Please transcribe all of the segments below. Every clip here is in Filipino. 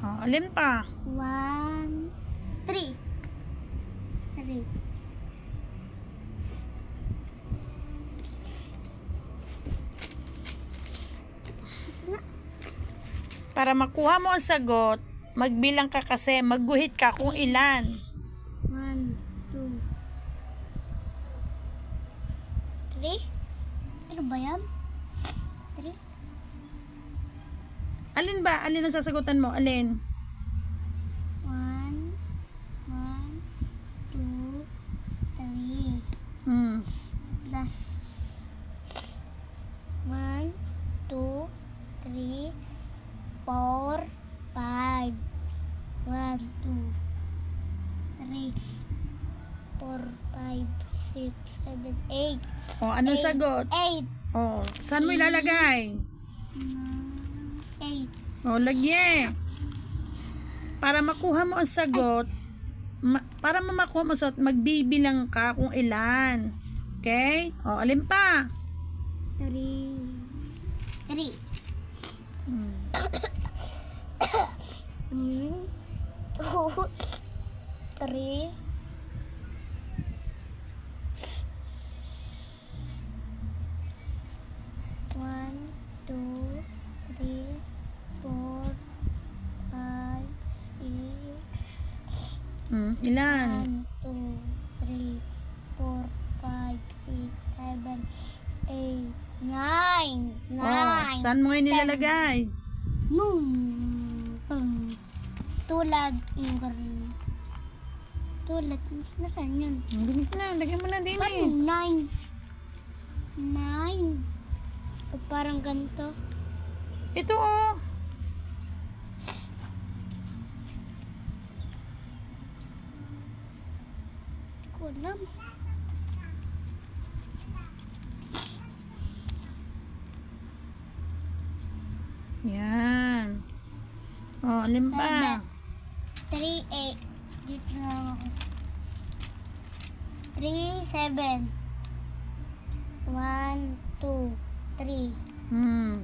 Oh, alin pa? 1, 3. 3. Para makuha mo ang sagot, magbilang ka kasi, magguhit ka kung ilan. 1, 2, 3. 3 ba yan? 3. Alin ba? Alin ang sasagutan mo? Alin? 1, 1, 2, 3. Hmm. Plus 1, 2, 3, 4, 5. 1, 2, 3, 4, 5, 6, 7, 8. Oh, anong sagot? 8. Oh, saan mo ilalagay? 8. Oh, lagyan. Para makuha mo ang sagot, para makuha mo ang sagot, magbibilang ka kung ilan. Okay? Oh, alin pa? 3. 3. Hmm. 2, 3. 1, 2, 3, 4, 5, 6. Ilan? 1, 2, 3, 4, 5, 6, 7, 8, 9. Oh, saan mo ngayon nilalagay? Tulad ng tulad, nasaan yun? Bilis na, lagyan mo na din Paano eh. 9? 9. Parang ganito. Ito oh. Ko alam. Yan. Oh, alin pa? 3, 8. Dito na lang ako. 3, 7. 1, 2, 3. Hmm.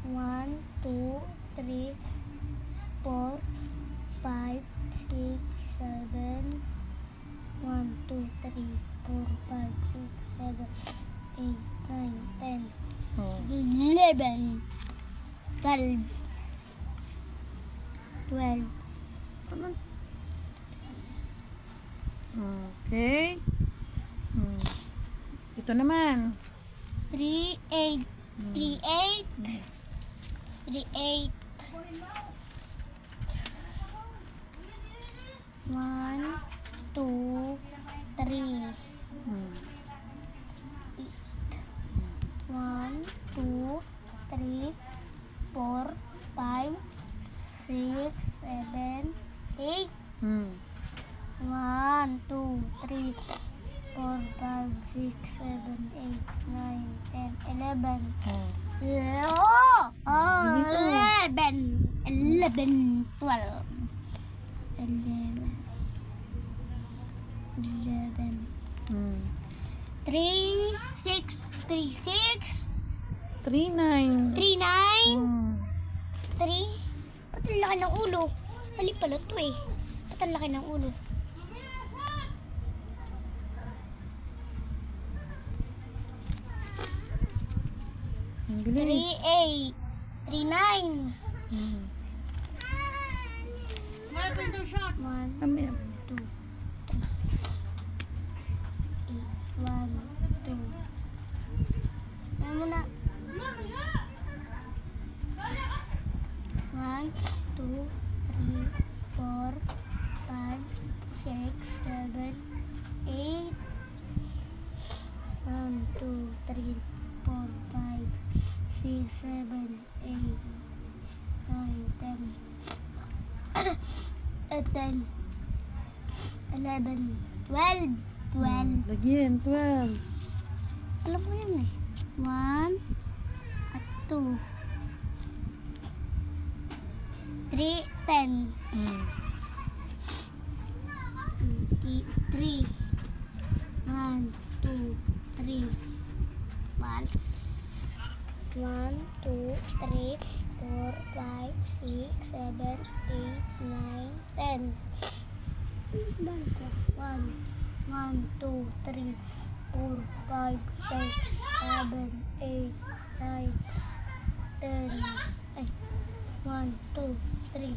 1, 2, 3, 4, 5, 6, 7. 1, 2, 3, 4, 5, 6, 7, 8, 9, 10, Oh. 11, 12, 12. Okay. Ito naman. 3, 8. 3, 8. 3, 8. 1, 2, 3. 1, 2, 3, 4, 5, 6, 7, 8. 1, 2, 3, 4, 5, 6, 7, 8, 9, 10, 11. Oh. 11, 11, 12. 11, 11. 3, 6, 3, 6. 3, 9. 3, 9. 3. Ba't ang laki ng ulo? Mali pala to eh. Ba't ang laki ng ulo? Ang 3, bilis. 8. 3, 9. One, Mamaya. 2, 1, 2. Ayan mo na. 1, 2, 3, 4, 5, 6, 7, 8. 1, 2, 3, 4, 5, 6, 7, 8, 9, 10. 10, 11, 12. 12. Lagyan, 12. Alam ko yun eh. 1 at 2. 3, 10. 3. 1, 2, 3. 1. 1, 2, 3, 4, 5, 6, 7, 8, 9, 10. 1, 2, 3, 4, 5, 6, 7, 8, 9, 10. Ay, 1, 2, 3,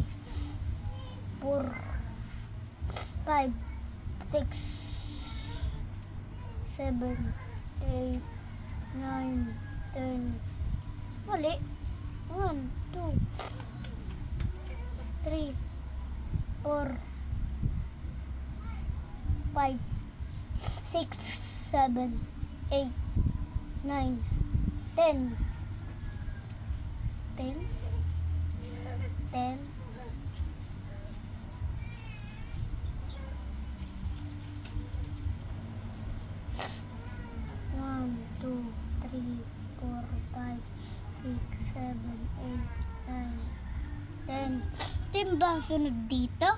4, 5, 6, 7, 8, 9, 10. Mali. 1, 2, 3, 4, 5, 6, 7, 8, 9, 10. 10? 10? 1, 2, 3, 4, 5, 6, 7, 8, 9, 10. 10 ba ang sunod dito?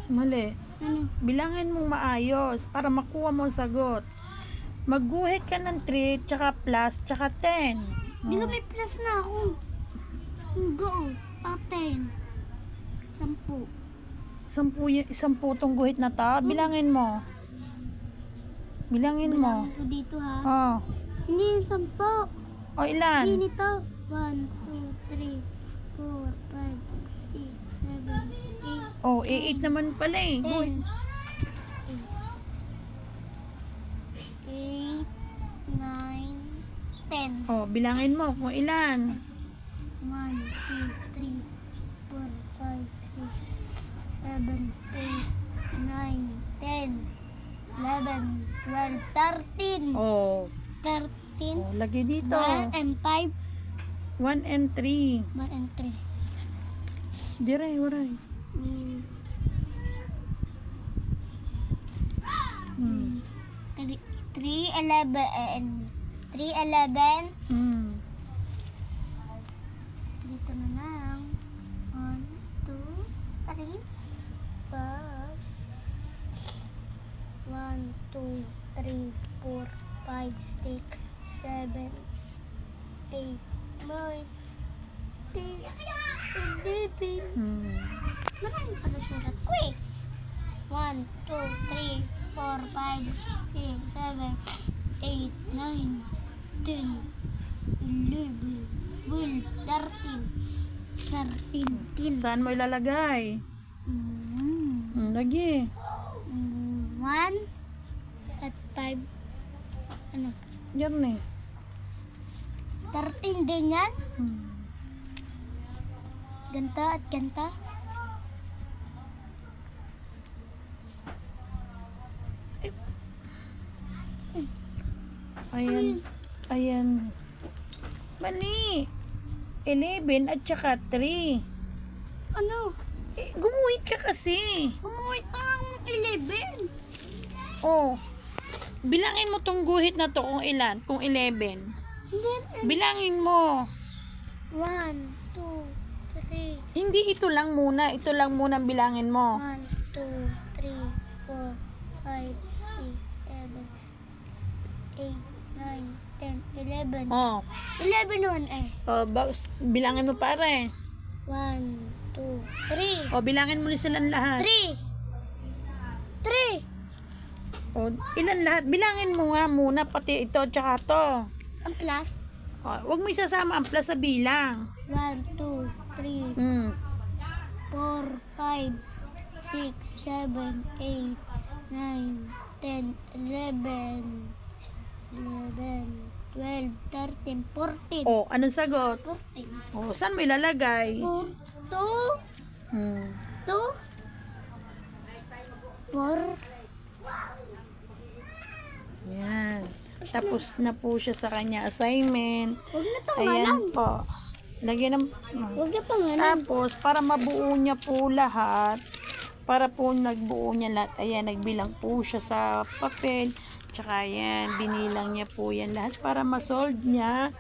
Mali. Ano? Bilangin mong maayos para makuha mo ang sagot. Magguhit ka ng 3, tsaka plus, tsaka 10. Di ko may plus na ako. Go. 10. 10. Sampu tong guhit na to. Bilangin mo. Bilangin mo. Ito dito ha. Oh. Hindi yung 10. O ilan? Hindi nito. 1, 2, 3, 4, 5, 6, 7, 8, Oh, 8 naman pala eh. 10. Guhit. 8, 9, 10. Oh, bilangin mo kung ilan. 1, 2, 3, 4, 5, 6, 7, 8, 9, 10, 11, 12, 13. Oh. 13. Oh, lagi dito. 1 and 5. 1 and 3. 1 and 3. Diray, waray. Mm. Hmm. 3, 11. 3, 11. Hmm. Dito na lang. 1, 2, 3. Plus. 1, 2, 3, 4, 5, 6, 7, 8, 9, 10, 11. Hmm. Marami pa na sulat ko eh. 1, 2, 3, 4, 5, 6, 7, 8, 9, 10, 11, 12, 13, 13. Saan mo ilalagay? Lagi. 1 at 5. Ano? Yan eh. 13 din yan? Hmm. Ganta at ganta? Ayan. Ayan. Mali. 11 at saka 3. Ano? Gumuhit ka kasi. Umuwi ang 11. Oh. Bilangin mo tong guhit na to kung ilan. Kung 11. Hindi. Bilangin mo. 1, 2, 3. Hindi ito lang muna. Ito lang muna ang bilangin mo. 1, 2, 3, 4, 5, 6, 7, 8, 9, 10, 11. Oh. 11 nun eh. Bilangin mo pare. 1, 2, 3. O, bilangin mo silang lahat. 3. 3. O, ilan lahat? Bilangin mo nga muna, pati ito, tsaka to. Ang plus. O, huwag mo isasama ang plus sa bilang. 1, 2, 3, Hmm. 4, 5, 6, 7, 8, 9, 10, 11, 12, 13, 14. O, anong sagot? 14. O, saan mo ilalagay? 4, 2, Hmm. 2, 4. Yan. Tapos na po siya sa kanya assignment. Huwag na pangalan. Ayan po. Lagyan ng... Huwag na pangalan. Tapos, para mabuo niya po lahat, para po nagbuo niya lahat, ayan, nagbilang po siya sa papel, tsaka ayan, binilang niya po yan lahat para masolve niya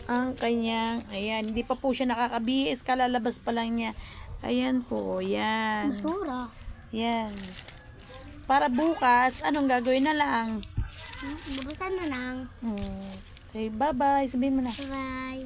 ang kanyang, ayan, hindi pa po siya nakaka-BS, kalalabas pa lang niya. Ayan po, yan. Basura. Yan. Para bukas, anong gagawin na lang? Bubusan na lang. Say bye-bye. Sabihin mo na. Bye.